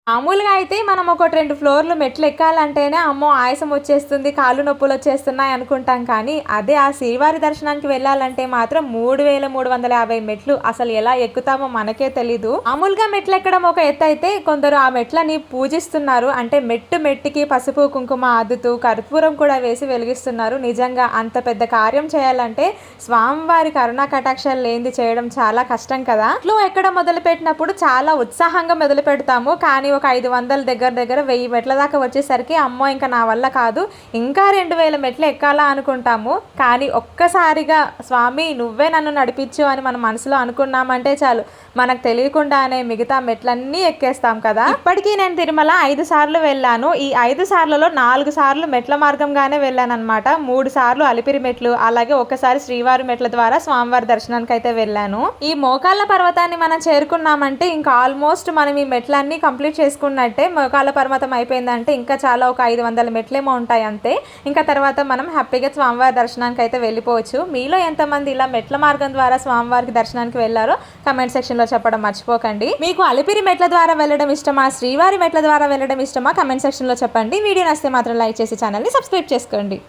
మామూలుగా అయితే మనం ఒకటి 2 ఫ్లోర్‌లు మెట్లు ఎక్కాలంటేనే అమ్మో! ఆయాసం వచ్చేస్తుంది, కాళ్ళు నొప్పులొచ్చేస్తున్నాయి అనుకుంటాం కానీ, అదే ఆ శ్రీవారి దర్శనానికి వెళ్ళాలంటే మాత్రం 3350 మెట్లు అసలు ఎలా ఎక్కుతామో మనకే తెలీదు. మామూలుగా మెట్లెక్కడం ఒక ఎత్తయితే కొందరు ఆ మెట్లని పూజిస్తున్నారు. అంటే మెట్టు మెట్టుకి పసుపు, కుంకుమ అద్దుతూ కర్పూరం కూడా వేసి వెలిగిస్తున్నారు. నిజంగా అంత పెద్ద కార్యం చేయాలంటే స్వామివారి కరుణా కటాక్షాలు లేనిది చేయడం చాలా కష్టం కదా! మెట్లు ఎక్కడం మొదలుపెట్టినప్పుడు చాలా ఉత్సాహంగా మొదలుపెడతాము. కానీ ఒక 500 దగ్గర దగ్గర 1000 మెట్ల దాకా వచ్చేసరికి అమ్మో! ఇంక నా వల్ల కాదు, ఇంకా 2000 మెట్లు ఎక్కాలా అనుకుంటాము. కానీ ఒక్కసారిగా స్వామి నువ్వే నన్ను నడిపించు అని మన మనసులో అనుకున్నామంటే చాలు, మనకు తెలియకుండానే మిగతా మెట్లన్నీ ఎక్కేస్తాం కదా! ఇప్పటికీ నేను తిరుమల 5 సార్లు వెళ్ళాను. ఈ 5 సార్లలో 4 సార్లు మెట్ల మార్గంగానే వెళ్ళాననమాట. 3 సార్లు అలిపిరి మెట్లు, అలాగే ఒకసారి శ్రీవారి మెట్ల ద్వారా స్వామివారి దర్శనానికి అయితే వెళ్ళాను. ఈ మోకాళ్ళ పర్వతాన్ని మనం చేరుకున్నామంటే ఇంకా ఆల్మోస్ట్ మనం ఈ మెట్లన్నీ కంప్లీట్ చేసుకున్నట్టే. మోకాళ్ళ పర్వతం అయిపోయిందంటే ఇంకా చాలా ఒక 500 మెట్లేమో ఉంటాయి అంతే. ఇంకా తర్వాత మనం హ్యాపీగా స్వామివారి దర్శనానికి అయితే వెళ్ళిపోవచ్చు. మీలో ఎంతమంది ఇలా మెట్ల మార్గం ద్వారా స్వామివారికి దర్శనానికి వెళ్ళారో కమెంట్ సెక్షన్లో చెప్పడం మర్చిపోకండి. మీకు అలిపిరి మెట్ల ద్వారా వెళ్ళడం ఇష్టమా, శ్రీవారి మెట్ల ద్వారా వెళ్ళడం ఇష్టమా కమెంట్ సెక్షన్లో చెప్పండి. వీడియో నచ్చితే మాత్రం లైక్ చేసి ఛానల్ని సబ్స్క్రైబ్ చేసుకోండి.